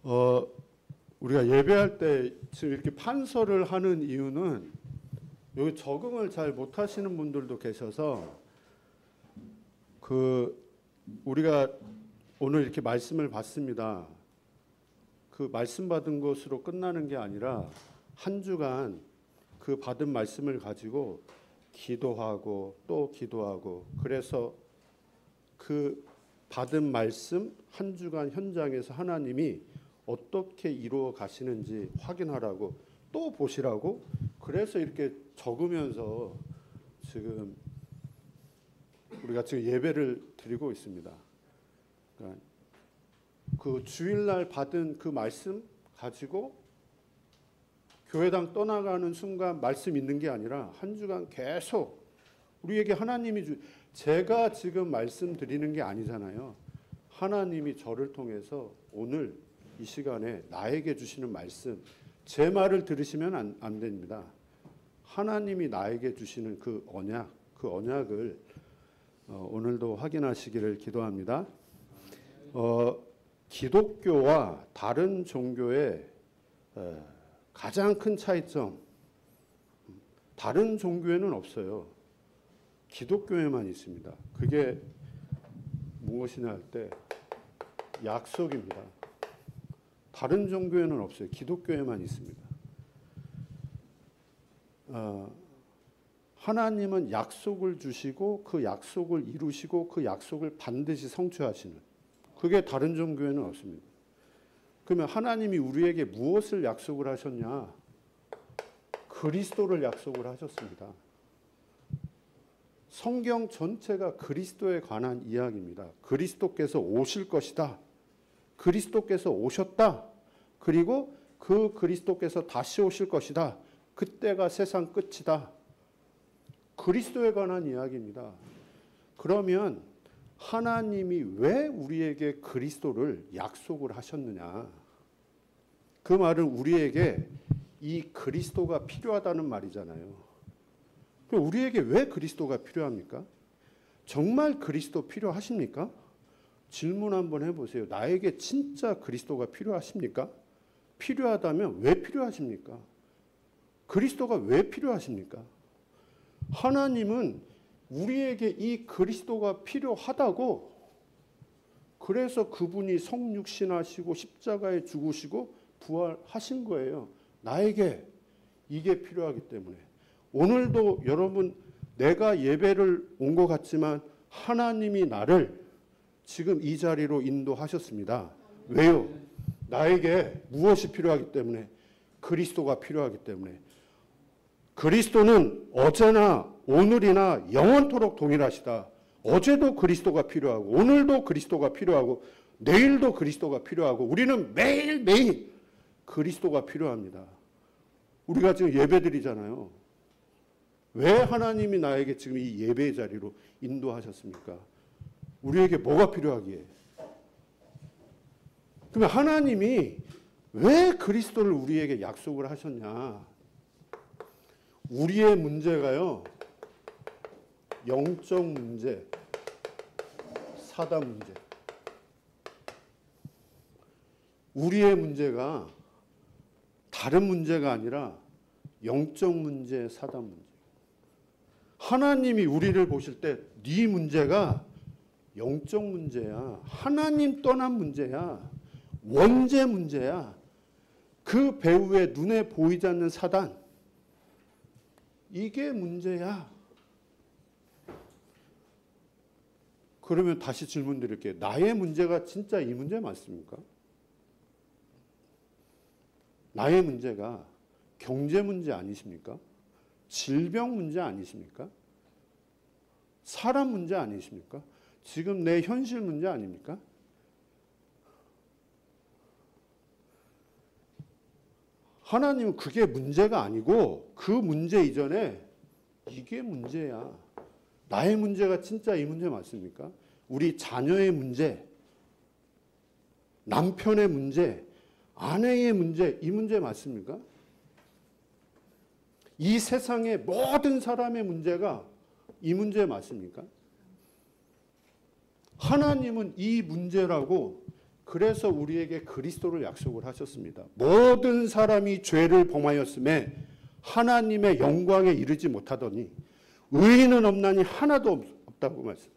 우리가 예배할 때 지금 이렇게 판서를 하는 이유는 여기 적응을 잘 못하시는 분들도 계셔서 우리가 오늘 이렇게 말씀을 받습니다. 그 말씀 받은 것으로 끝나는 게 아니라 한 주간 그 받은 말씀을 가지고 기도하고 또 기도하고, 그래서 그 받은 말씀 한 주간 현장에서 하나님이 어떻게 이루어 가시는지 확인하라고, 또 보시라고, 그래서 이렇게 적으면서 지금 우리가 지금 예배를 드리고 있습니다. 그러니까 그 주일날 받은 그 말씀 가지고 교회당 떠나가는 순간 말씀 있는 게 아니라 한 주간 계속 우리에게 하나님이 제가 지금 말씀드리는 게 아니잖아요. 하나님이 저를 통해서 오늘 이 시간에 나에게 주시는 말씀, 제 말을 들으시면 안 됩니다. 하나님이 나에게 주시는 그 언약을 오늘도 확인하시기를 기도합니다. 기독교와 다른 종교의 가장 큰 차이점, 다른 종교에는 없어요. 기독교에만 있습니다. 그게 무엇이냐 할 때 약속입니다. 다른 종교에는 없어요. 기독교에만 있습니다. 하나님은 약속을 주시고 그 약속을 이루시고 그 약속을 반드시 성취하시는, 그게 다른 종교에는 없습니다. 그러면 하나님이 우리에게 무엇을 약속을 하셨냐? 그리스도를 약속을 하셨습니다. 성경 전체가 그리스도에 관한 이야기입니다. 그리스도께서 오실 것이다. 그리스도께서 오셨다. 그리고 그 그리스도께서 다시 오실 것이다. 그때가 세상 끝이다. 그리스도에 관한 이야기입니다. 그러면 하나님이 왜 우리에게 그리스도를 약속을 하셨느냐? 그 말은 우리에게 이 그리스도가 필요하다는 말이잖아요. 그럼 우리에게 왜 그리스도가 필요합니까? 정말 그리스도 필요하십니까? 질문 한번 해보세요. 나에게 진짜 그리스도가 필요하십니까? 필요하다면 왜 필요하십니까? 그리스도가 왜 필요하십니까? 하나님은 우리에게 이 그리스도가 필요하다고, 그래서 그분이 성육신하시고 십자가에 죽으시고 부활하신 거예요. 나에게 이게 필요하기 때문에. 오늘도 여러분, 내가 예배를 온 것 같지만 하나님이 나를 지금 이 자리로 인도하셨습니다. 왜요? 나에게 무엇이 필요하기 때문에? 그리스도가 필요하기 때문에. 그리스도는 어제나 오늘이나 영원토록 동일하시다. 어제도 그리스도가 필요하고 오늘도 그리스도가 필요하고 내일도 그리스도가 필요하고 우리는 매일매일 그리스도가 필요합니다. 우리가 지금 예배드리잖아요. 왜 하나님이 나에게 지금 이 예배의 자리로 인도하셨습니까? 우리에게 뭐가 필요하기에? 그러면 하나님이 왜 그리스도를 우리에게 약속을 하셨냐? 우리의 문제가요, 영적 문제, 사단 문제. 우리의 문제가 다른 문제가 아니라 영적 문제, 사단 문제. 하나님이 우리를 보실 때 네 문제가 영적 문제야. 하나님 떠난 문제야. 원죄 문제야. 그 배후에 눈에 보이지 않는 사단, 이게 문제야. 그러면 다시 질문 드릴게요. 나의 문제가 진짜 이 문제 맞습니까? 나의 문제가 경제 문제 아니십니까? 질병 문제 아니십니까? 사람 문제 아니십니까? 지금 내 현실 문제 아닙니까? 하나님은 그게 문제가 아니고 그 문제 이전에 이게 문제야. 나의 문제가 진짜 이 문제 맞습니까? 우리 자녀의 문제, 남편의 문제, 아내의 문제, 이 문제 맞습니까? 이 세상의 모든 사람의 문제가 이 문제 맞습니까? 하나님은 이 문제라고 그래서 우리에게 그리스도를 약속을 하셨습니다. 모든 사람이 죄를 범하였음에 하나님의 영광에 이르지 못하더니 의인은 없나니 하나도 없다고 말씀해요.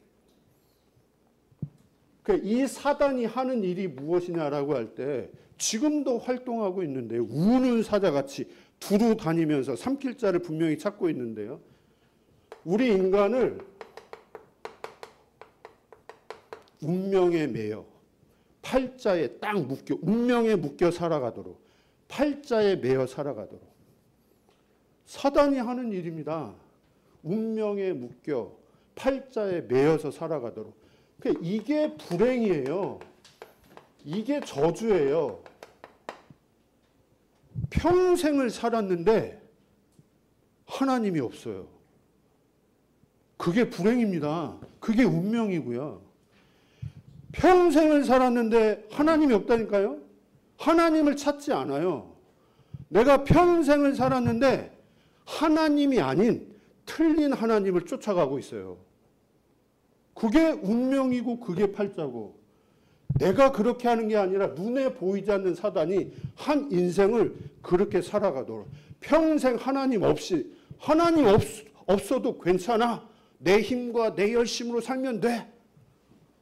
이 사단이 하는 일이 무엇이냐라고 할 때 지금도 활동하고 있는데요. 우는 사자같이 두루 다니면서 삼킬 자를 분명히 찾고 있는데요. 우리 인간을 운명에 매여 팔자에 딱 묶여, 운명에 묶여 살아가도록, 팔자에 매여 살아가도록 사단이 하는 일입니다. 운명에 묶여 팔자에 매여서 살아가도록. 이게 불행이에요. 이게 저주예요. 평생을 살았는데 하나님이 없어요. 그게 불행입니다. 그게 운명이고요. 평생을 살았는데 하나님이 없다니까요. 하나님을 찾지 않아요. 내가 평생을 살았는데 하나님이 아닌 틀린 하나님을 쫓아가고 있어요. 그게 운명이고 그게 팔자고. 내가 그렇게 하는 게 아니라 눈에 보이지 않는 사단이 한 인생을 그렇게 살아가도록 평생 하나님 없이, 하나님 없어도 괜찮아, 내 힘과 내 열심으로 살면 돼,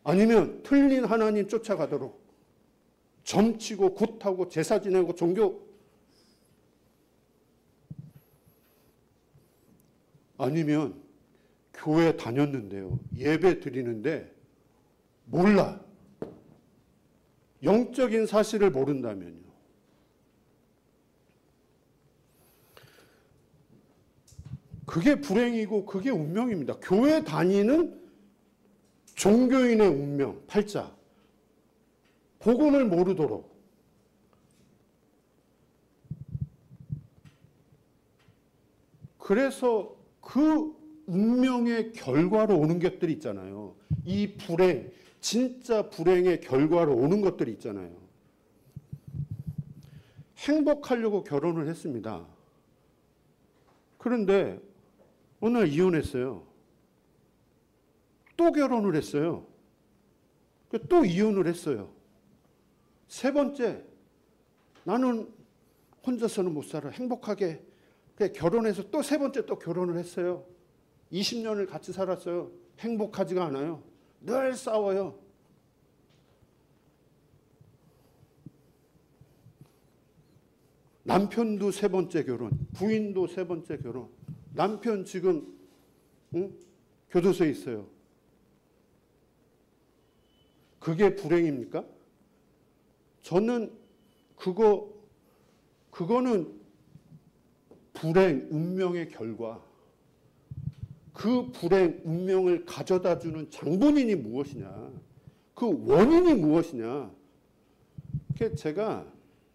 아니면 틀린 하나님 쫓아가도록 점치고 굿하고 제사 지내고 종교, 아니면 교회 다녔는데요, 예배 드리는데 몰라, 영적인 사실을 모른다면요. 그게 불행이고 그게 운명입니다. 교회 다니는 종교인의 운명, 팔자. 복음을 모르도록. 그래서 그 운명의 결과로 오는 것들이 있잖아요. 이 불행, 진짜 불행의 결과로 오는 것들이 있잖아요. 행복하려고 결혼을 했습니다. 그런데 어느 날 이혼했어요. 또 결혼을 했어요. 또 이혼을 했어요. 세 번째, 나는 혼자서는 못 살아. 행복하게. 결혼해서 또 세 번째 또 결혼을 했어요. 20년을 같이 살았어요. 행복하지가 않아요. 늘 싸워요. 남편도 세 번째 결혼, 부인도 세 번째 결혼. 남편 지금 교도소에 있어요. 그게 불행입니까? 저는 그거는 불행, 운명의 결과. 그 불행, 운명을 가져다 주는 장본인이 무엇이냐? 그 원인이 무엇이냐? 제가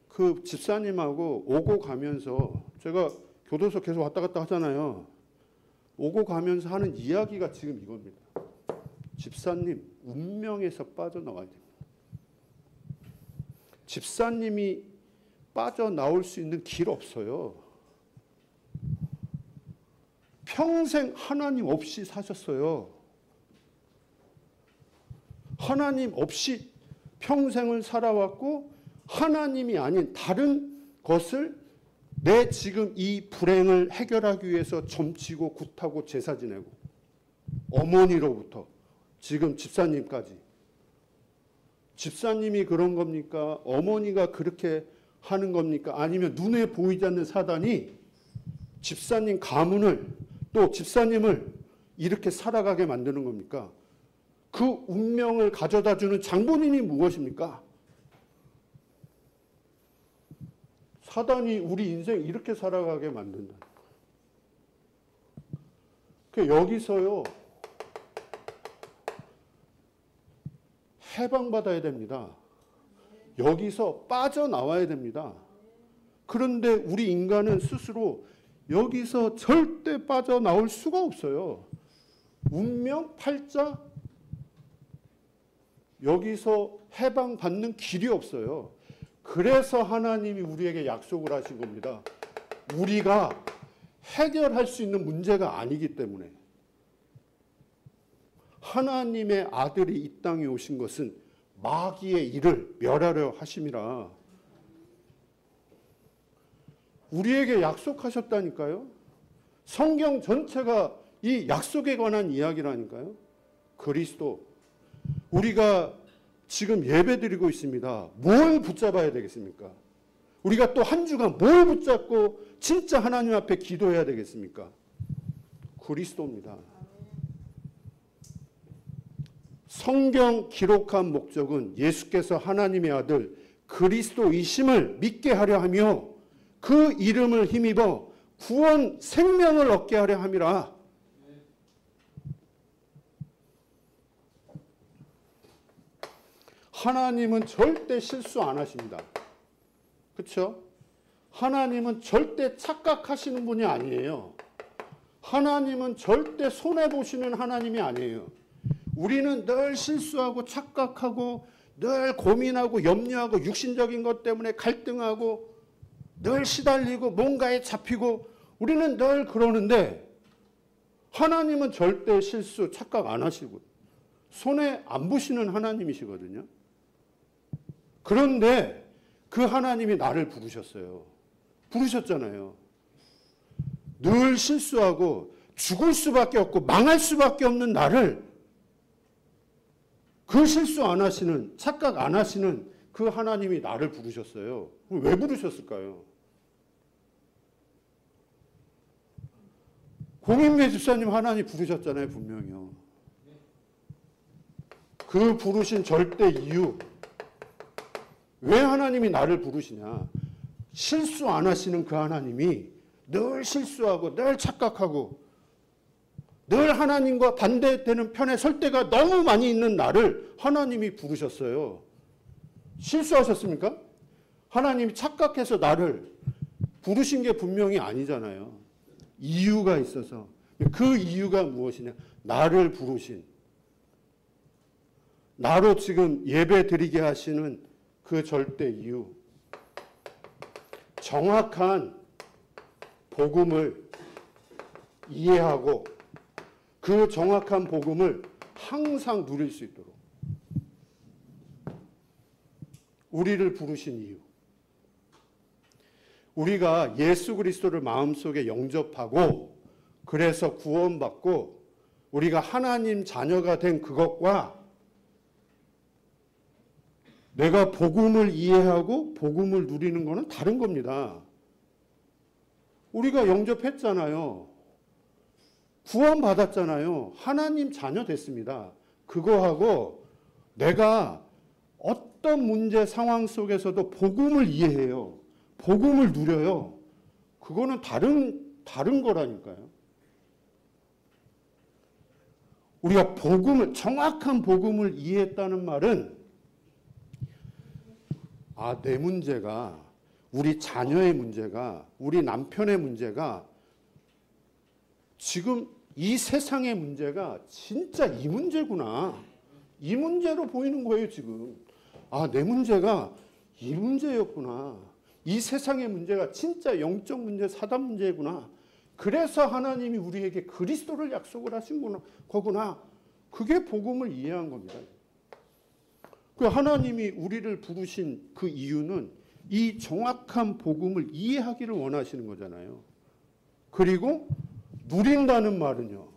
그 집사님하고 오고 가면서, 제가 교도소 계속 왔다 갔다 하잖아요. 오고 가면서 하는 이야기가 지금 이겁니다. 집사님, 운명에서 빠져나와야 됩니다. 집사님이 빠져나올 수 있는 길 없어요. 평생 하나님 없이 사셨어요. 하나님 없이 평생을 살아왔고, 하나님이 아닌 다른 것을 내 지금 이 불행을 해결하기 위해서 점치고 굿하고 제사 지내고, 어머니로부터 지금 집사님까지. 집사님이 그런 겁니까? 어머니가 그렇게 하는 겁니까? 아니면 눈에 보이지 않는 사단이 집사님 가문을, 또 집사님을 이렇게 살아가게 만드는 겁니까? 그 운명을 가져다 주는 장본인이 무엇입니까? 사단이 우리 인생 이렇게 살아가게 만든다. 여기서요, 해방받아야 됩니다. 여기서 빠져나와야 됩니다. 그런데 우리 인간은 스스로 여기서 절대 빠져나올 수가 없어요. 운명, 팔자, 여기서 해방받는 길이 없어요. 그래서 하나님이 우리에게 약속을 하신 겁니다. 우리가 해결할 수 있는 문제가 아니기 때문에. 하나님의 아들이 이 땅에 오신 것은 마귀의 일을 멸하려 하심이라. 우리에게 약속하셨다니까요. 성경 전체가 이 약속에 관한 이야기라니까요. 그리스도. 우리가 지금 예배드리고 있습니다. 뭘 붙잡아야 되겠습니까? 우리가 또 한 주간 뭘 붙잡고 진짜 하나님 앞에 기도해야 되겠습니까? 그리스도입니다. 성경 기록한 목적은 예수께서 하나님의 아들 그리스도이심을 믿게 하려 하며 그 이름을 힘입어 구원 생명을 얻게 하려 함이라. 하나님은 절대 실수 안 하십니다. 그렇죠? 하나님은 절대 착각하시는 분이 아니에요. 하나님은 절대 손해보시는 하나님이 아니에요. 우리는 늘 실수하고 착각하고 늘 고민하고 염려하고 육신적인 것 때문에 갈등하고 늘 시달리고 뭔가에 잡히고 우리는 늘 그러는데 하나님은 절대 실수 착각 안 하시고 손해 안 보시는 하나님이시거든요. 그런데 그 하나님이 나를 부르셨어요. 부르셨잖아요. 늘 실수하고 죽을 수밖에 없고 망할 수밖에 없는 나를 그 실수 안 하시는 착각 안 하시는 그 하나님이 나를 부르셨어요. 왜 부르셨을까요? 공인배 집사님 하나님 부르셨잖아요. 분명히요. 그 부르신 절대 이유. 왜 하나님이 나를 부르시냐. 실수 안 하시는 그 하나님이 늘 실수하고 늘 착각하고 늘 하나님과 반대되는 편에 설 때가 너무 많이 있는 나를 하나님이 부르셨어요. 실수하셨습니까? 하나님이 착각해서 나를 부르신 게 분명히 아니잖아요. 이유가 있어서. 그 이유가 무엇이냐? 나를 부르신, 나로 지금 예배 드리게 하시는 그 절대 이유. 정확한 복음을 이해하고 그 정확한 복음을 항상 누릴 수 있도록 우리를 부르신 이유. 우리가 예수 그리스도를 마음속에 영접하고 그래서 구원받고 우리가 하나님 자녀가 된 그것과 내가 복음을 이해하고 복음을 누리는 것은 다른 겁니다. 우리가 영접했잖아요. 구원받았잖아요. 하나님 자녀 됐습니다. 그거하고 내가 어떤 문제 상황 속에서도 복음을 이해해요. 복음을 누려요. 그거는 다른 거라니까요. 우리가 복음을, 정확한 복음을 이해했다는 말은 내 문제가, 우리 자녀의 문제가, 우리 남편의 문제가, 지금 이 세상의 문제가 진짜 이 문제구나. 이 문제로 보이는 거예요, 지금. 내 문제가 이 문제였구나. 이 세상의 문제가 진짜 영적 문제, 사단 문제구나. 그래서 하나님이 우리에게 그리스도를 약속을 하신 거구나. 그게 복음을 이해한 겁니다. 그 하나님이 우리를 부르신 그 이유는 이 정확한 복음을 이해하기를 원하시는 거잖아요. 그리고 누린다는 말은요.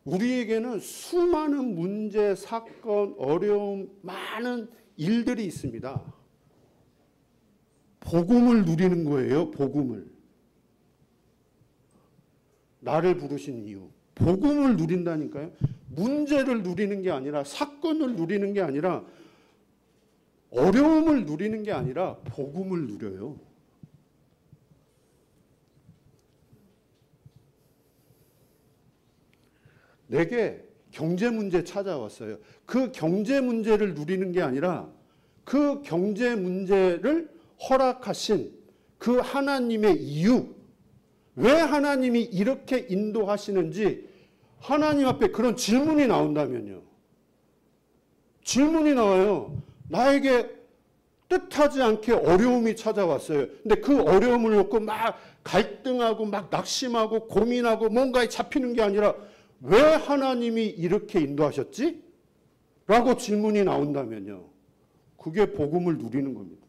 우리에게는 수많은 문제, 사건, 어려움, 많은 일들이 있습니다. 복음을 누리는 거예요. 복음을. 나를 부르신 이유. 복음을 누린다니까요. 문제를 누리는 게 아니라, 사건을 누리는 게 아니라, 어려움을 누리는 게 아니라 복음을 누려요. 내게 경제 문제 찾아왔어요. 그 경제 문제를 누리는 게 아니라 그 경제 문제를 허락하신 그 하나님의 이유, 왜 하나님이 이렇게 인도하시는지 하나님 앞에 그런 질문이 나온다면요. 질문이 나와요. 나에게 뜻하지 않게 어려움이 찾아왔어요. 근데 그 어려움을 놓고 막 갈등하고 막 낙심하고 고민하고 뭔가에 잡히는 게 아니라 왜 하나님이 이렇게 인도하셨지? 라고 질문이 나온다면요. 그게 복음을 누리는 겁니다.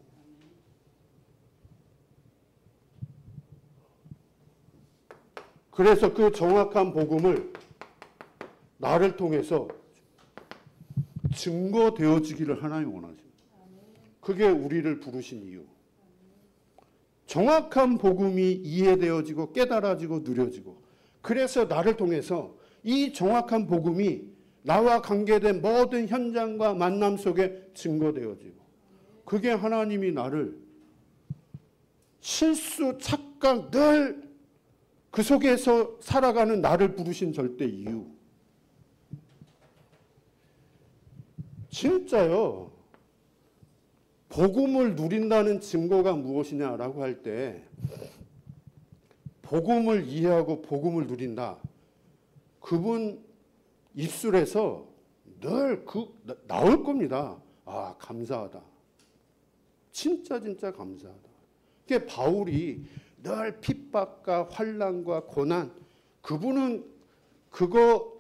그래서 그 정확한 복음을 나를 통해서 증거되어지기를 하나님 원하십니다. 그게 우리를 부르신 이유. 정확한 복음이 이해되어지고 깨달아지고 누려지고, 그래서 나를 통해서 이 정확한 복음이 나와 관계된 모든 현장과 만남 속에 증거되어지고, 그게 하나님이 나를 실수, 착각 늘 그 속에서 살아가는 나를 부르신 절대 이유. 진짜요. 복음을 누린다는 증거가 무엇이냐라고 할 때, 복음을 이해하고 복음을 누린다. 그분 입술에서 늘 나올 겁니다. 아, 감사하다. 진짜 감사하다. 그게 바울이 늘 핍박과 환난과 고난, 그분은 그거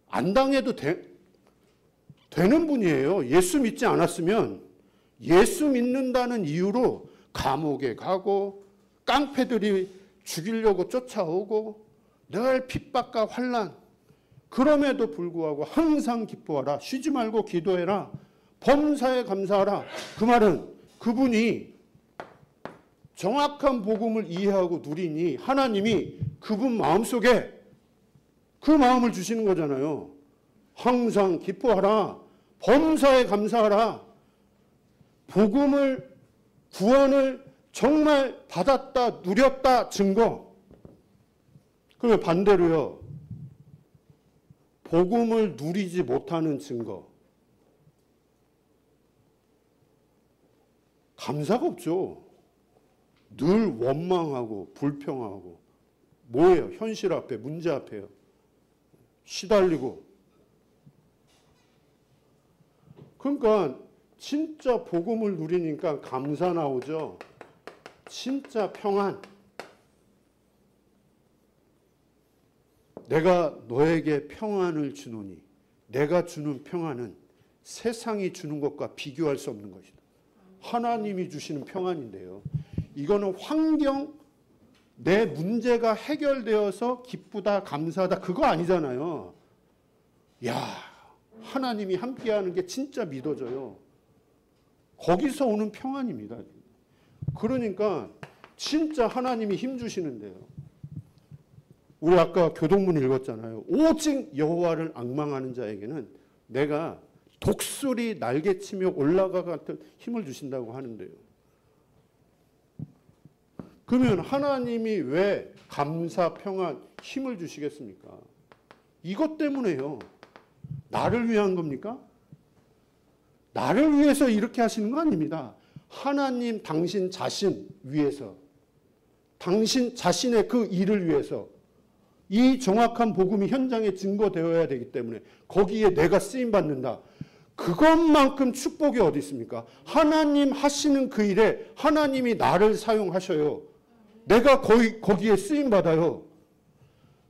안 당해도 되는 분이에요. 예수 믿지 않았으면 예수 믿는다는 이유로 감옥에 가고 깡패들이 죽이려고 쫓아오고 늘 핍박과 환난, 그럼에도 불구하고 항상 기뻐하라, 쉬지 말고 기도해라, 범사에 감사하라. 그 말은 그분이 정확한 복음을 이해하고 누리니 하나님이 그분 마음속에 그 마음을 주시는 거잖아요. 항상 기뻐하라, 범사에 감사하라. 복음을, 구원을 정말 받았다, 누렸다 증거. 그러면 반대로요, 복음을 누리지 못하는 증거. 감사가 없죠. 늘 원망하고 불평하고, 뭐예요? 현실 앞에, 문제 앞에요. 시달리고. 그러니까 진짜 복음을 누리니까 감사 나오죠. 진짜 평안. 내가 너에게 평안을 주노니, 내가 주는 평안은 세상이 주는 것과 비교할 수 없는 것이다. 하나님이 주시는 평안인데요. 이거는 환경, 내 문제가 해결되어서 기쁘다, 감사하다, 그거 아니잖아요. 야, 하나님이 함께하는 게 진짜 믿어져요. 거기서 오는 평안입니다. 그러니까 진짜 하나님이 힘주시는데요. 우리 아까 교동문 읽었잖아요. 오직 여호와를 앙망하는 자에게는 내가 독수리 날개치며 올라가 같은 힘을 주신다고 하는데요. 그러면 하나님이 왜 감사, 평안, 힘을 주시겠습니까? 이것 때문에요. 나를 위한 겁니까? 나를 위해서 이렇게 하시는 거 아닙니다. 하나님 당신 자신 위해서, 당신 자신의 그 일을 위해서, 이 정확한 복음이 현장에 증거되어야 되기 때문에 거기에 내가 쓰임받는다. 그것만큼 축복이 어디 있습니까? 하나님 하시는 그 일에 하나님이 나를 사용하셔요. 내가 거기에 쓰임받아요.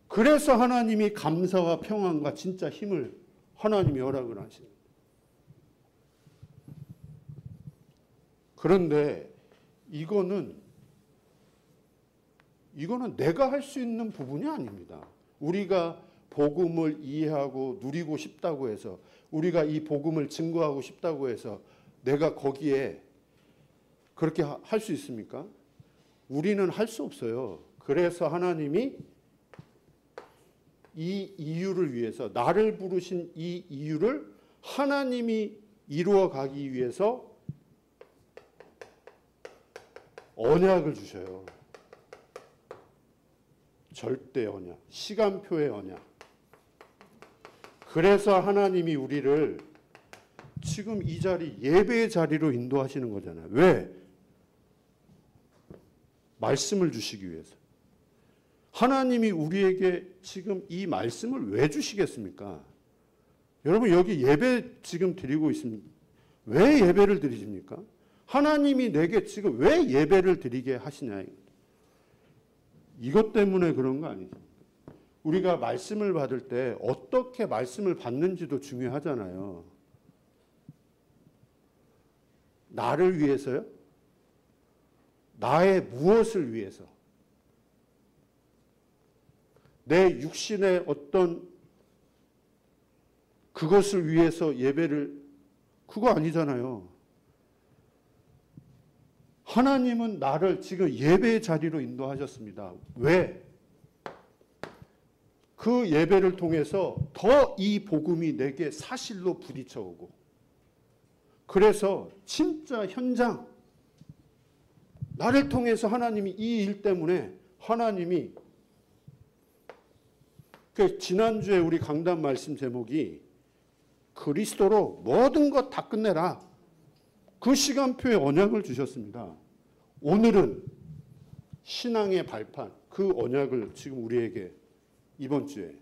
그래서 하나님이 감사와 평안과 진짜 힘을 하나님이 허락을 하십니다. 그런데 이거는 내가 할 수 있는 부분이 아닙니다. 우리가 복음을 이해하고 누리고 싶다고 해서, 우리가 이 복음을 증거하고 싶다고 해서 내가 거기에 그렇게 할 수 있습니까? 우리는 할 수 없어요. 그래서 하나님이 이 이유를 위해서, 나를 부르신 이 이유를 하나님이 이루어 가기 위해서 언약을 주셔요. 절대 언약, 시간표의 언약. 그래서 하나님이 우리를 지금 이 자리, 예배의 자리로 인도하시는 거잖아요. 왜? 말씀을 주시기 위해서. 하나님이 우리에게 지금 이 말씀을 왜 주시겠습니까? 여러분, 여기 예배 지금 드리고 있습니다. 왜 예배를 드리십니까? 하나님이 내게 지금 왜 예배를 드리게 하시냐. 이것 때문에 그런 거 아니죠. 우리가 말씀을 받을 때 어떻게 말씀을 받는지도 중요하잖아요. 나를 위해서요? 나의 무엇을 위해서? 내 육신의 어떤 그것을 위해서 예배를, 그거 아니잖아요. 하나님은 나를 지금 예배의 자리로 인도하셨습니다. 왜? 그 예배를 통해서 더 이 복음이 내게 사실로 부딪혀 오고, 그래서 진짜 현장, 나를 통해서 하나님이 이 일 때문에 하나님이, 지난주에 우리 강단 말씀 제목이 그리스도로 모든 것 다 끝내라. 그 시간표에 언약을 주셨습니다. 오늘은 신앙의 발판, 그 언약을 지금 우리에게 이번 주에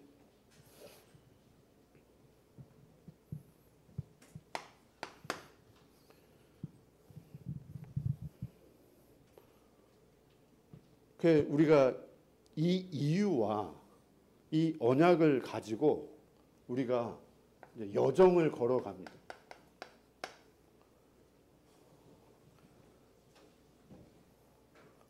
우리가 이 이유와 이 언약을 가지고 우리가 여정을 걸어갑니다.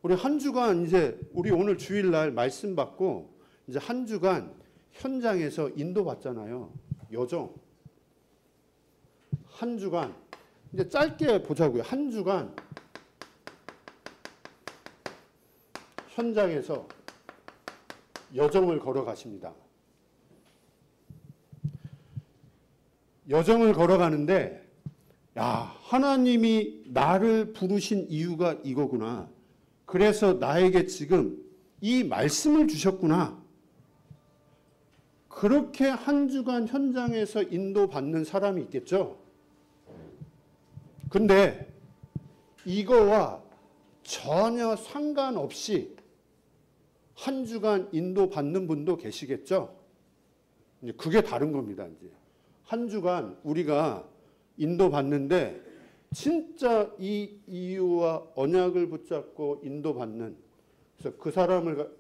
우리 한 주간 이제 우리 오늘 주일날 말씀 받고 이제 한 주간 현장에서 인도받잖아요. 여정. 한 주간 이제 짧게 보자고요. 한 주간 현장에서 여정을 걸어가십니다. 여정을 걸어가는데, 야, 하나님이 나를 부르신 이유가 이거구나. 그래서 나에게 지금 이 말씀을 주셨구나. 그렇게 한 주간 현장에서 인도받는 사람이 있겠죠. 근데 이거와 전혀 상관없이 한 주간 인도받는 분도 계시겠죠. 이제 그게 다른 겁니다. 이제 한 주간 우리가 인도받는데 진짜 이 이유와 언약을 붙잡고 인도받는, 그래서 그 사람을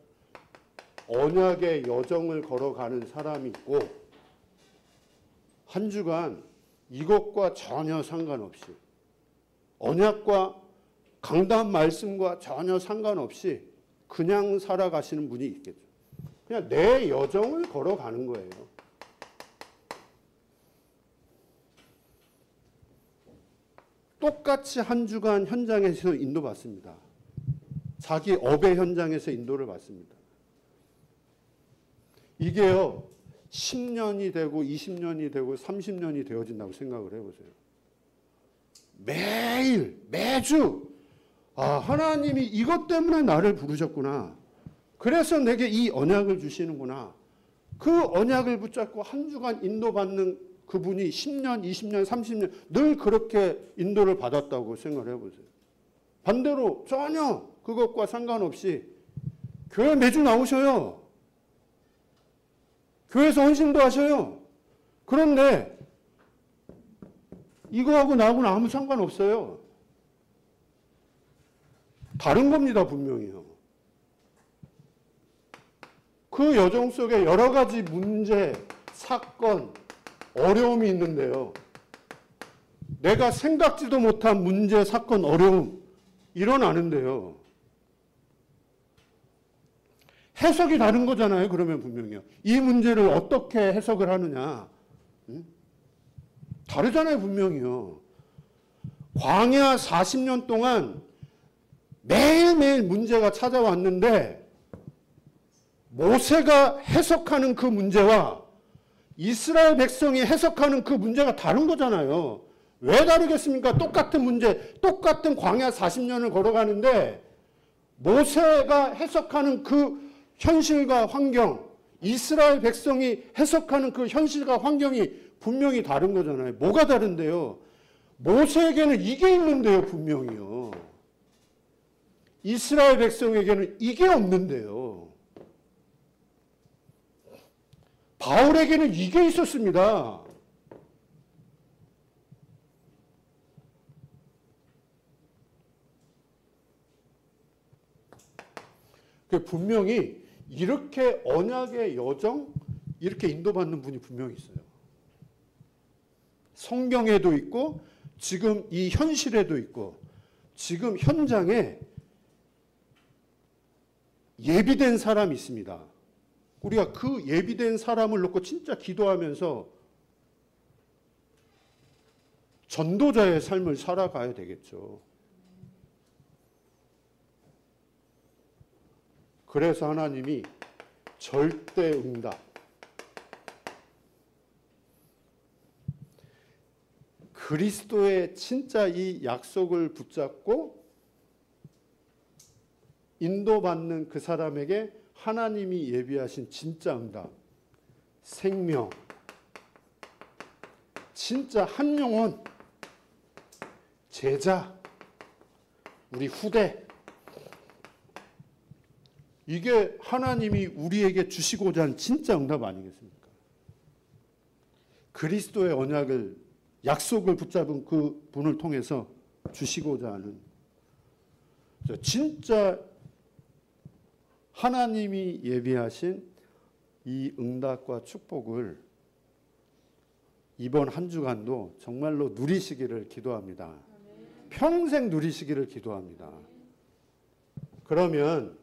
언약의 여정을 걸어가는 사람이 있고, 한 주간 이것과 전혀 상관없이 언약과 강단 말씀과 전혀 상관없이 그냥 살아가시는 분이 있겠죠. 그냥 내 여정을 걸어가는 거예요. 똑같이 한 주간 현장에서 인도받습니다. 자기 업의 현장에서 인도를 받습니다. 이게요, 10년이 되고 20년이 되고 30년이 되어진다고 생각을 해보세요. 매일, 매주, 아, 하나님이 이것 때문에 나를 부르셨구나. 그래서 내게 이 언약을 주시는구나. 그 언약을 붙잡고 한 주간 인도받는 그분이 10년, 20년, 30년 늘 그렇게 인도를 받았다고 생각을 해보세요. 반대로 전혀 그것과 상관없이 교회 매주 나오셔요. 교회에서 헌신도 하셔요. 그런데 이거하고 나하고는 아무 상관없어요. 다른 겁니다, 분명히요. 그 여정 속에 여러 가지 문제, 사건, 어려움이 있는데요. 내가 생각지도 못한 문제, 사건, 어려움 일어나는데요. 해석이 다른 거잖아요. 그러면 분명히요. 이 문제를 어떻게 해석을 하느냐. 다르잖아요. 분명히요. 광야 40년 동안 매일매일 문제가 찾아왔는데 모세가 해석하는 그 문제와 이스라엘 백성이 해석하는 그 문제가 다른 거잖아요. 왜 다르겠습니까? 똑같은 문제, 똑같은 광야 40년을 걸어가는데 모세가 해석하는 그 현실과 환경, 이스라엘 백성이 해석하는 그 현실과 환경이 분명히 다른 거잖아요. 뭐가 다른데요? 모세에게는 이게 있는데요, 분명히요. 이스라엘 백성에게는 이게 없는데요. 바울에게는 이게 있었습니다. 분명히 이렇게 언약의 여정, 이렇게 인도받는 분이 분명히 있어요. 성경에도 있고 지금 이 현실에도 있고 지금 현장에 예비된 사람이 있습니다. 우리가 그 예비된 사람을 놓고 진짜 기도하면서 전도자의 삶을 살아가야 되겠죠. 그래서 하나님이 절대 응답, 그리스도의 진짜 이 약속을 붙잡고 인도받는 그 사람에게 하나님이 예비하신 진짜 응답, 생명, 진짜 한 영혼, 제자, 우리 후대, 이게 하나님이 우리에게 주시고자 한 진짜 응답 아니겠습니까? 그리스도의 언약을, 약속을 붙잡은 그 분을 통해서 주시고자 하는 진짜 하나님이 예비하신 이 응답과 축복을 이번 한 주간도 정말로 누리시기를 기도합니다. 평생 누리시기를 기도합니다. 그러면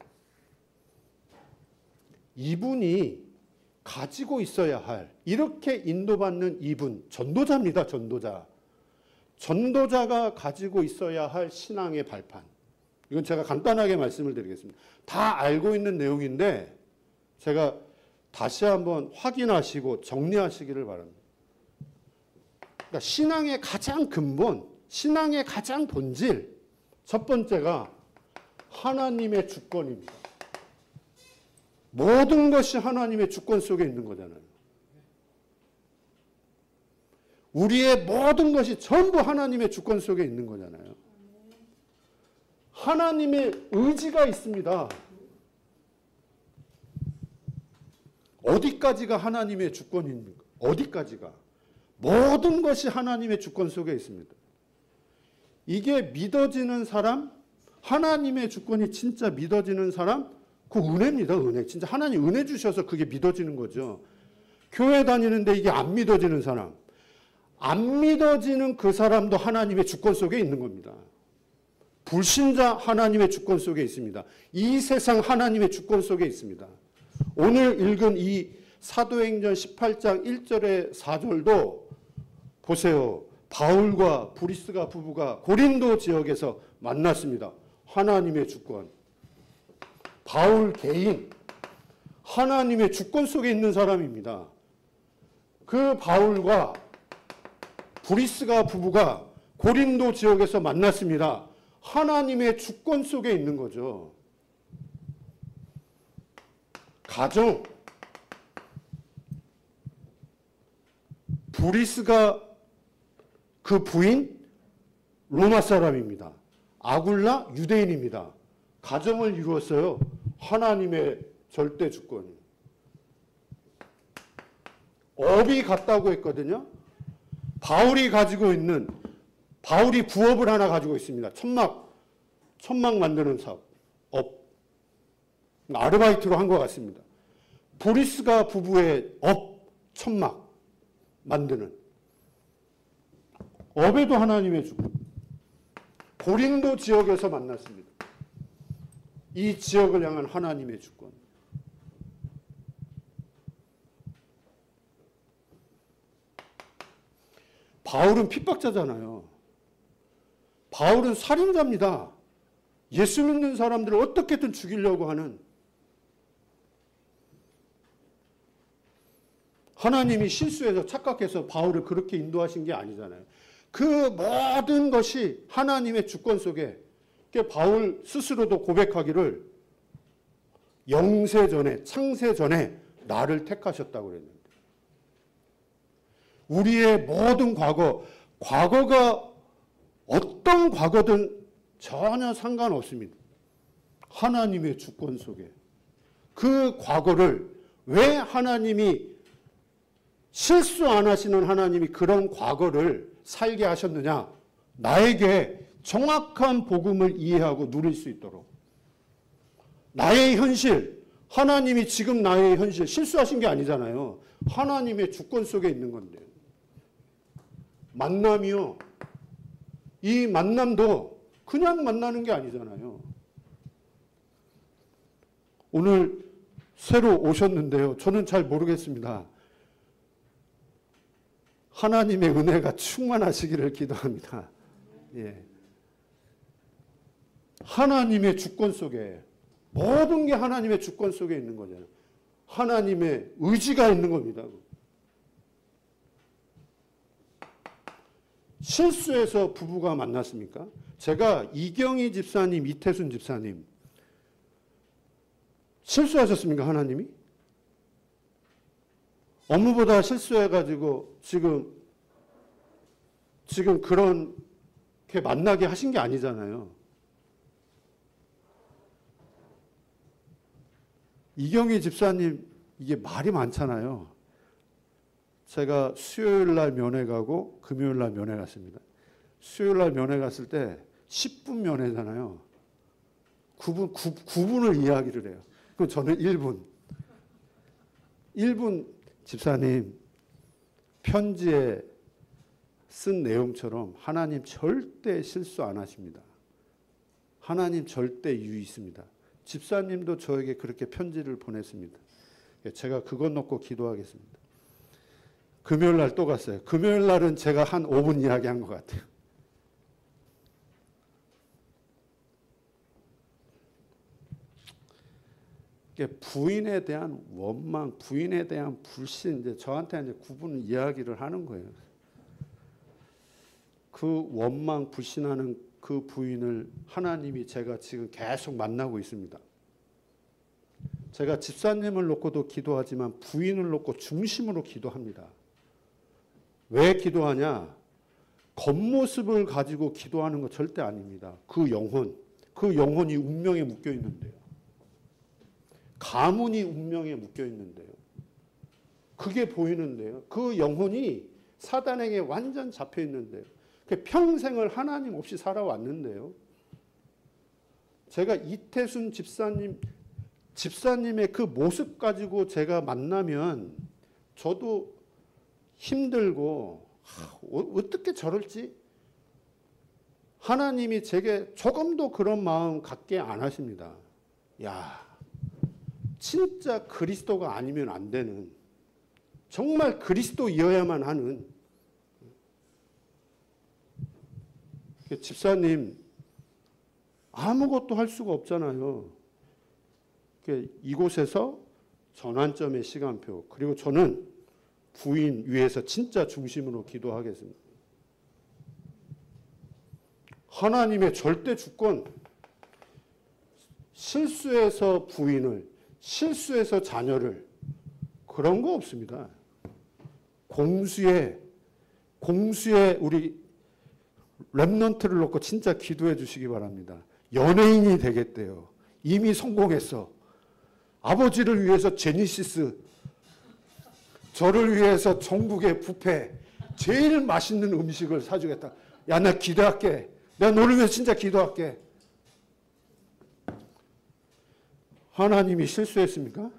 이분이 가지고 있어야 할, 이렇게 인도받는 이분, 전도자입니다. 전도자. 전도자가 가지고 있어야 할 신앙의 발판. 이건 제가 간단하게 말씀을 드리겠습니다. 다 알고 있는 내용인데 제가 다시 한번 확인하시고 정리하시기를 바랍니다. 그러니까 신앙의 가장 근본, 신앙의 가장 본질, 첫 번째가 하나님의 주권입니다. 모든 것이 하나님의 주권 속에 있는 거잖아요. 우리의 모든 것이 전부 하나님의 주권 속에 있는 거잖아요. 하나님의 의지가 있습니다. 어디까지가 하나님의 주권입니까? 어디까지가? 모든 것이 하나님의 주권 속에 있습니다. 이게 믿어지는 사람, 하나님의 주권이 진짜 믿어지는 사람, 그 은혜입니다. 은혜. 진짜 하나님 은혜 주셔서 그게 믿어지는 거죠. 교회 다니는데 이게 안 믿어지는 사람, 안 믿어지는 그 사람도 하나님의 주권 속에 있는 겁니다. 불신자 하나님의 주권 속에 있습니다. 이 세상 하나님의 주권 속에 있습니다. 오늘 읽은 이 사도행전 18장 1절에 4절도 보세요. 바울과 브리스가 부부가 고린도 지역에서 만났습니다. 하나님의 주권. 바울 개인, 하나님의 주권 속에 있는 사람입니다. 그 바울과 브리스가 부부가 고린도 지역에서 만났습니다. 하나님의 주권 속에 있는 거죠. 가정, 브리스가 그 부인 로마 사람입니다. 아굴라 유대인입니다. 가정을 이루었어요. 하나님의 절대 주권이. 업이 같다고 했거든요. 바울이 가지고 있는, 바울이 부업을 하나 가지고 있습니다. 천막 만드는 사업, 업. 아르바이트로 한 것 같습니다. 브리스가 부부의 업, 천막 만드는. 업에도 하나님의 주권. 고린도 지역에서 만났습니다. 이 지역을 향한 하나님의 주권. 바울은 핍박자잖아요. 바울은 살인자입니다. 예수 믿는 사람들을 어떻게든 죽이려고 하는. 하나님이 실수해서 착각해서 바울을 그렇게 인도하신 게 아니잖아요. 그 모든 것이 하나님의 주권 속에, 바울 스스로도 고백하기를 영세 전에, 창세 전에 나를 택하셨다고 그랬는데, 우리의 모든 과거가 어떤 과거든 전혀 상관없습니다. 하나님의 주권 속에. 그 과거를 왜 하나님이, 실수 안 하시는 하나님이 그런 과거를 살게 하셨느냐? 나에게 정확한 복음을 이해하고 누릴 수 있도록. 나의 현실, 하나님이 지금 나의 현실 실수하신 게 아니잖아요. 하나님의 주권 속에 있는 건데요. 만남이요. 이 만남도 그냥 만나는 게 아니잖아요. 오늘 새로 오셨는데요. 저는 잘 모르겠습니다. 하나님의 은혜가 충만하시기를 기도합니다. 예. 하나님의 주권 속에, 모든 게 하나님의 주권 속에 있는 거잖아요. 하나님의 의지가 있는 겁니다. 실수해서 부부가 만났습니까? 제가 이경희 집사님, 이태순 집사님 실수하셨습니까? 하나님이? 업무보다 실수해가지고 지금 그렇게 만나게 하신 게 아니잖아요. 이경희 집사님 이게 말이 많잖아요. 제가 수요일 날 면회 가고 금요일 날 면회 갔습니다. 수요일 날 면회 갔을 때 10분 면회잖아요. 9분을 이야기를 해요. 그럼 저는 1분. 1분 집사님 편지에 쓴 내용처럼 하나님 절대 실수 안 하십니다. 하나님 절대 유의 있습니다. 집사님도 저에게 그렇게 편지를 보냈습니다. 제가 그것 놓고 기도하겠습니다. 금요일 날 또 갔어요. 금요일 날은 제가 한 5분 이야기한 것 같아요. 부인에 대한 원망, 부인에 대한 불신, 이제 저한테 이제 9분 이야기를 하는 거예요. 그 원망, 불신하는 그 부인을 하나님이 제가 지금 계속 만나고 있습니다. 제가 집사님을 놓고도 기도하지만 부인을 놓고 중심으로 기도합니다. 왜 기도하냐? 겉모습을 가지고 기도하는 거 절대 아닙니다. 그 영혼이 운명에 묶여 있는데요. 가문이 운명에 묶여 있는데요. 그게 보이는데요. 그 영혼이 사단에게 완전 잡혀 있는데요. 평생을 하나님 없이 살아왔는데요. 제가 이태순 집사님의 그 모습 가지고 제가 만나면 저도 힘들고 어떻게 저럴지 하나님이 제게 조금도 그런 마음 갖게 안 하십니다. 야, 진짜 그리스도가 아니면 안 되는, 정말 그리스도이어야만 하는 집사님 아무것도 할 수가 없잖아요. 이곳에서 전환점의 시간표, 그리고 저는 부인 위해서 진짜 중심으로 기도하겠습니다. 하나님의 절대 주권, 실수해서 부인을, 실수해서 자녀를, 그런 거 없습니다. 공수에 우리 랩넌트를 놓고 진짜 기도해 주시기 바랍니다. 연예인이 되겠대요. 이미 성공했어. 아버지를 위해서 제니시스, 저를 위해서 전국의 뷔페, 제일 맛있는 음식을 사주겠다. 야, 나 기도할게. 내가 너를 위해서 진짜 기도할게. 하나님이 실수했습니까?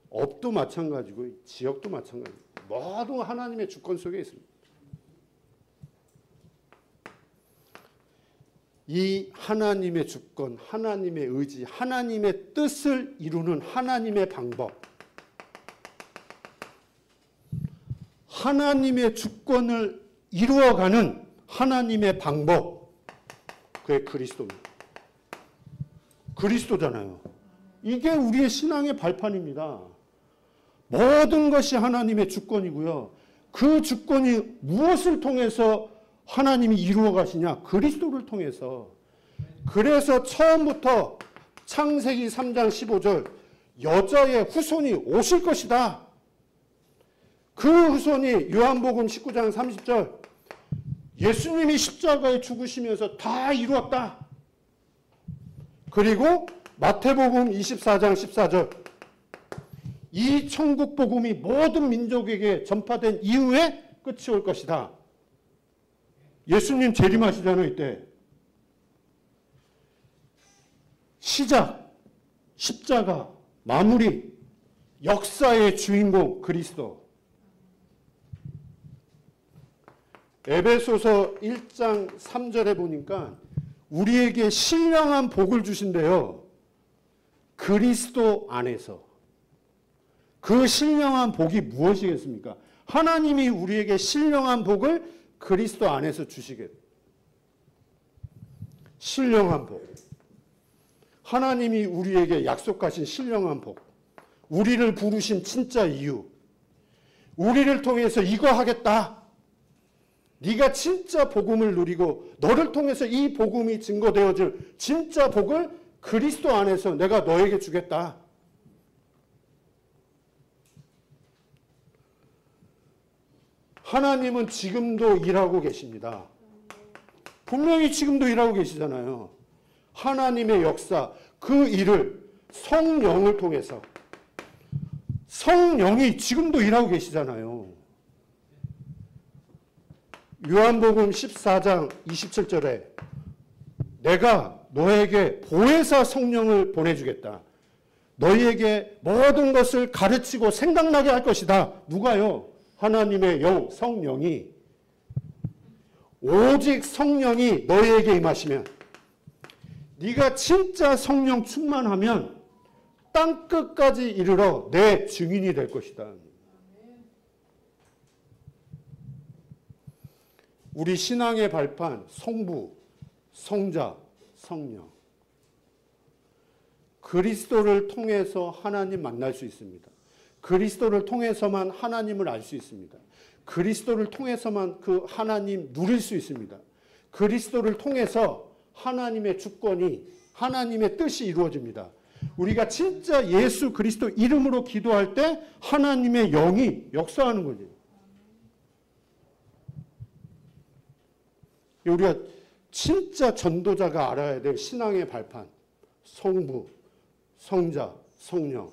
업도 마찬가지고 지역도 마찬가지고 모두 하나님의 주권 속에 있습니다. 이 하나님의 주권, 하나님의 의지, 하나님의 뜻을 이루는 하나님의 방법, 하나님의 주권을 이루어가는 하나님의 방법, 그게 그리스도입니다. 그리스도잖아요. 이게 우리의 신앙의 발판입니다. 모든 것이 하나님의 주권이고요. 그 주권이 무엇을 통해서 하나님이 이루어 가시냐? 그리스도를 통해서. 그래서 처음부터 창세기 3장 15절 여자의 후손이 오실 것이다. 그 후손이 요한복음 19장 30절 예수님이 십자가에 죽으시면서 다 이루었다. 그리고 마태복음 24장 14절 이 천국 복음이 모든 민족에게 전파된 이후에 끝이 올 것이다. 예수님 재림하시잖아요, 이때. 시작, 십자가, 마무리, 역사의 주인공 그리스도. 에베소서 1장 3절에 보니까 우리에게 신령한 복을 주신대요. 그리스도 안에서. 그 신령한 복이 무엇이겠습니까? 하나님이 우리에게 신령한 복을 그리스도 안에서 주시겠다. 신령한 복. 하나님이 우리에게 약속하신 신령한 복. 우리를 부르신 진짜 이유. 우리를 통해서 이거 하겠다. 네가 진짜 복음을 누리고 너를 통해서 이 복음이 증거되어질 진짜 복을 그리스도 안에서 내가 너에게 주겠다. 하나님은 지금도 일하고 계십니다. 분명히 지금도 일하고 계시잖아요. 하나님의 역사, 그 일을 성령을 통해서 성령이 지금도 일하고 계시잖아요. 요한복음 14장 27절에 내가 너에게 보혜사 성령을 보내주겠다. 너희에게 모든 것을 가르치고 생각나게 할 것이다. 누가요? 하나님의 영, 성령이. 오직 성령이 너희에게 임하시면, 네가 진짜 성령 충만하면 땅끝까지 이르러 내 증인이 될 것이다. 우리 신앙의 발판, 성부, 성자, 성령. 그리스도를 통해서 하나님 만날 수 있습니다. 그리스도를 통해서만 하나님을 알 수 있습니다. 그리스도를 통해서만 그 하나님 누릴 수 있습니다. 그리스도를 통해서 하나님의 주권이, 하나님의 뜻이 이루어집니다. 우리가 진짜 예수 그리스도 이름으로 기도할 때 하나님의 영이 역사하는 거죠. 우리가 진짜 전도자가 알아야 될 신앙의 발판, 성부, 성자, 성령.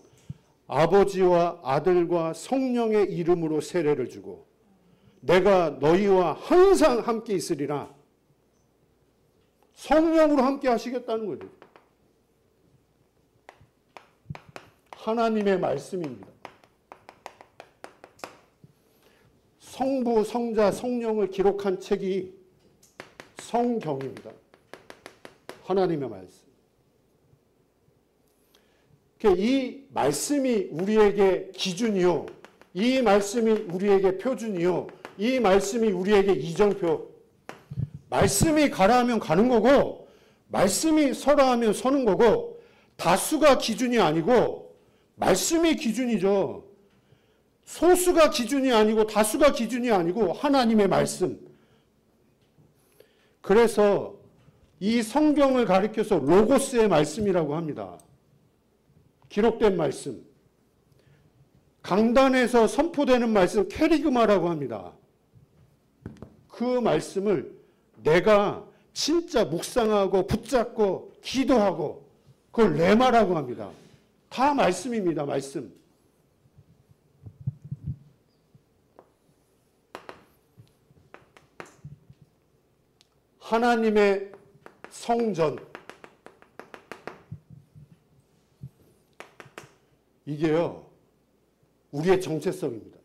아버지와 아들과 성령의 이름으로 세례를 주고 내가 너희와 항상 함께 있으리라. 성령으로 함께 하시겠다는 거죠. 하나님의 말씀입니다. 성부, 성자, 성령을 기록한 책이 성경입니다. 하나님의 말씀. 이 말씀이 우리에게 기준이요. 이 말씀이 우리에게 표준이요. 이 말씀이 우리에게 이정표. 말씀이 가라 하면 가는 거고, 말씀이 서라 하면 서는 거고, 다수가 기준이 아니고 말씀이 기준이죠. 소수가 기준이 아니고 다수가 기준이 아니고 하나님의 말씀. 그래서 이 성경을 가리켜서 로고스의 말씀이라고 합니다. 기록된 말씀. 강단에서 선포되는 말씀 캐리그마라고 합니다. 그 말씀을 내가 진짜 묵상하고 붙잡고 기도하고 그걸 레마라고 합니다. 다 말씀입니다. 말씀. 하나님의 성전. 이게요, 우리의 정체성입니다.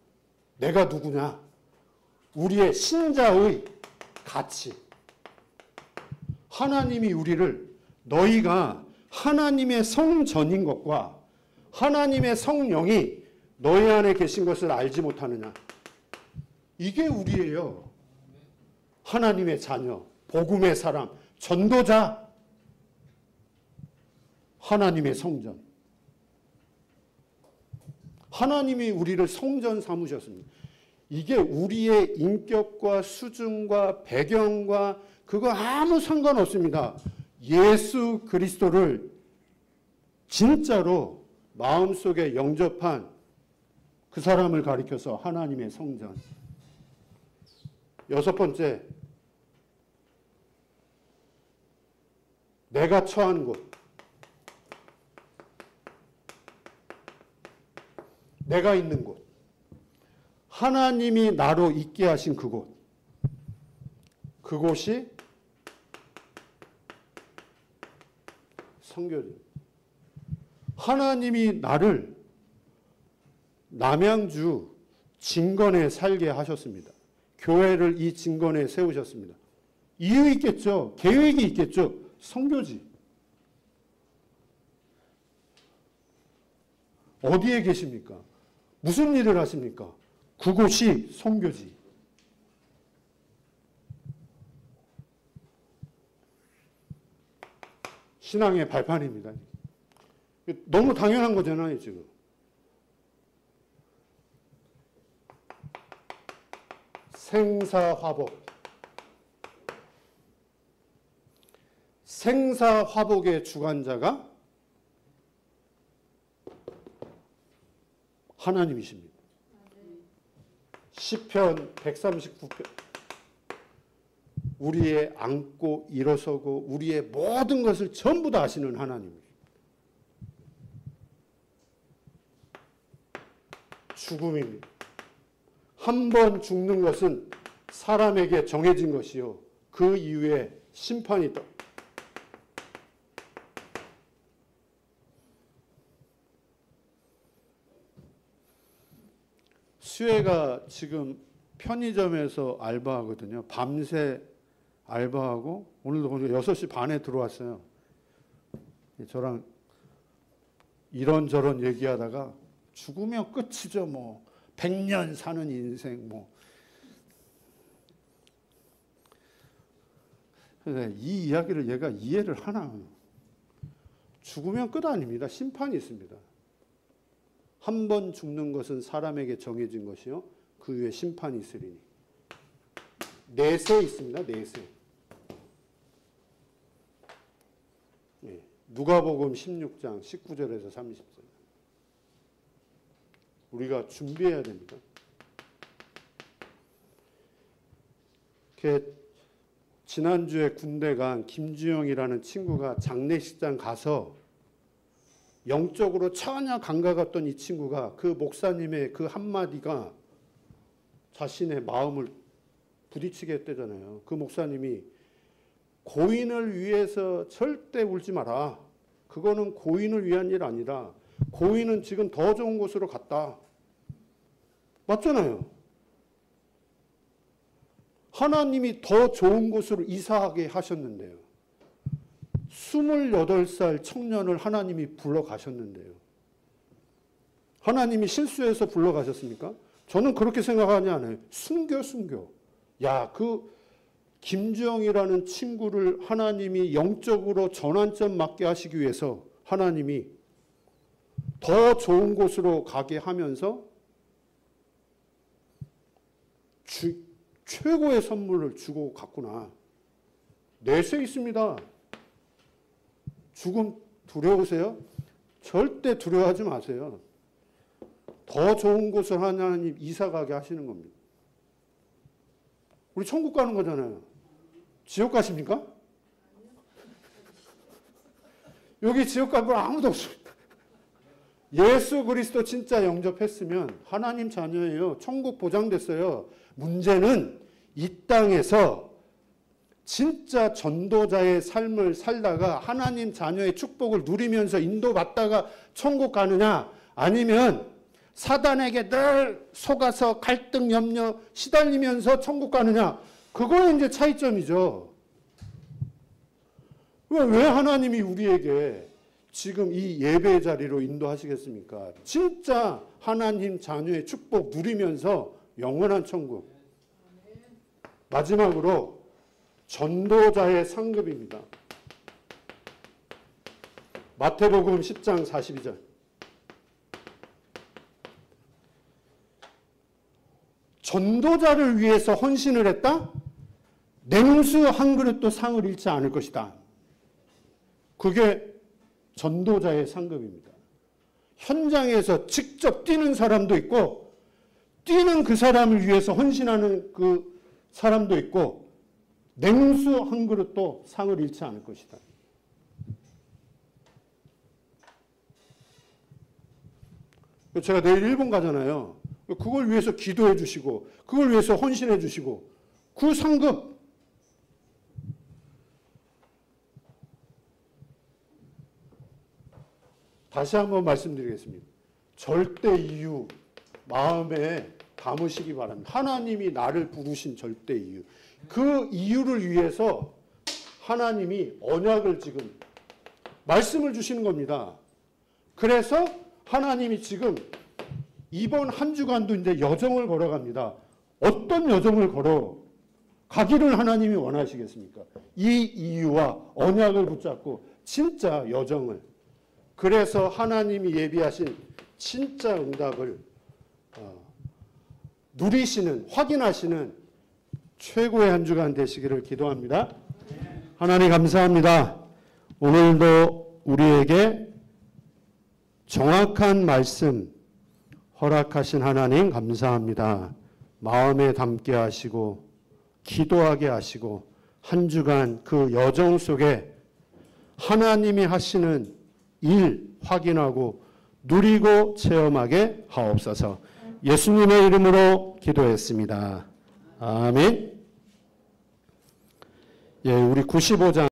내가 누구냐? 우리의 신자의 가치. 하나님이 우리를 너희가 하나님의 성전인 것과 하나님의 성령이 너희 안에 계신 것을 알지 못하느냐. 이게 우리예요. 하나님의 자녀, 복음의 사람, 전도자, 하나님의 성전. 하나님이 우리를 성전 삼으셨습니다. 이게 우리의 인격과 수준과 배경과 그거 아무 상관없습니다. 예수 그리스도를 진짜로 마음속에 영접한 그 사람을 가리켜서 하나님의 성전. 여섯 번째, 내가 처한 곳. 내가 있는 곳. 하나님이 나로 있게 하신 그곳. 그곳이 선교지. 하나님이 나를 남양주 진건에 살게 하셨습니다. 교회를 이 진건에 세우셨습니다. 이유 있겠죠. 계획이 있겠죠. 선교지. 어디에 계십니까? 무슨 일을 하십니까? 그곳이 선교지. 신앙의 발판입니다. 너무 당연한 거잖아요, 지금. 생사화복. 생사화복의 주관자가 하나님이십니다. 시편 139편. 우리의 앉고 일어서고 우리의 모든 것을 전부 다 아시는 하나님입니다. 죽음입니다. 한 번 죽는 것은 사람에게 정해진 것이요. 그 이후에 심판이 있다. 수혜가 지금 편의점에서 알바하거든요. 밤새 알바하고 오늘도 6시 반에 들어왔어요. 저랑 이런저런 얘기하다가 죽으면 끝이죠. 뭐 100년 사는 인생 뭐. 이 이야기를 얘가 이해를 하나. 죽으면 끝 아닙니다. 심판이 있습니다. 한 번 죽는 것은 사람에게 정해진 것이요. 그 후에 심판이 있으리니. 내세 있습니다. 내세. 예, 누가복음 16장 19절에서 30절. 우리가 준비해야 됩니다. 지난주에 군대 간 김주영이라는 친구가 장례식장 가서 영적으로 전혀 감각했던 이 친구가 그 목사님의 그 한마디가 자신의 마음을 부딪히게 했대잖아요. 그 목사님이 고인을 위해서 절대 울지 마라. 그거는 고인을 위한 일 아니라 고인은 지금 더 좋은 곳으로 갔다. 맞잖아요. 하나님이 더 좋은 곳으로 이사하게 하셨는데요. 28살 청년을 하나님이 불러가셨는데요. 하나님이 실수해서 불러가셨습니까? 저는 그렇게 생각하지 않아요. 순교. 야, 그 김주영이라는 친구를 하나님이 영적으로 전환점 맞게 하시기 위해서 하나님이 더 좋은 곳으로 가게 하면서 최고의 선물을 주고 갔구나. 내세 있습니다. 죽음 두려우세요? 절대 두려워하지 마세요. 더 좋은 곳을 하나님 이사 가게 하시는 겁니다. 우리 천국 가는 거잖아요. 지옥 가십니까? 여기 지옥 갈 분 아무도 없습니다. 예수 그리스도 진짜 영접했으면 하나님 자녀예요. 천국 보장됐어요. 문제는 이 땅에서 진짜 전도자의 삶을 살다가 하나님 자녀의 축복을 누리면서 인도받다가 천국 가느냐, 아니면 사단에게 늘 속아서 갈등, 염려, 시달리면서 천국 가느냐, 그거는 이제 차이점이죠. 왜 하나님이 우리에게 지금 이 예배 자리로 인도하시겠습니까? 진짜 하나님 자녀의 축복 누리면서 영원한 천국. 마지막으로 전도자의 상급입니다. 마태복음 10장 42절. 전도자를 위해서 헌신을 했다? 냉수 한 그릇도 상을 잃지 않을 것이다. 그게 전도자의 상급입니다. 현장에서 직접 뛰는 사람도 있고, 뛰는 그 사람을 위해서 헌신하는 그 사람도 있고, 냉수 한 그릇도 상을 잃지 않을 것이다. 제가 내일 일본 가잖아요. 그걸 위해서 기도해 주시고, 그걸 위해서 헌신해 주시고, 그 상급. 다시 한번 말씀드리겠습니다. 절대 이유 마음에 담으시기 바랍니다. 하나님이 나를 부르신 절대 이유. 그 이유를 위해서 하나님이 언약을 지금 말씀을 주시는 겁니다. 그래서 하나님이 지금 이번 한 주간도 이제 여정을 걸어갑니다. 어떤 여정을 가기를 하나님이 원하시겠습니까? 이 이유와 언약을 붙잡고 진짜 여정을. 그래서 하나님이 예비하신 진짜 응답을 누리시는, 확인하시는 최고의 한 주간 되시기를 기도합니다. 하나님 감사합니다. 오늘도 우리에게 정확한 말씀 허락하신 하나님 감사합니다. 마음에 담게 하시고 기도하게 하시고 한 주간 그 여정 속에 하나님이 하시는 일 확인하고 누리고 체험하게 하옵소서. 예수님의 이름으로 기도했습니다. 아멘. 예, 우리 95장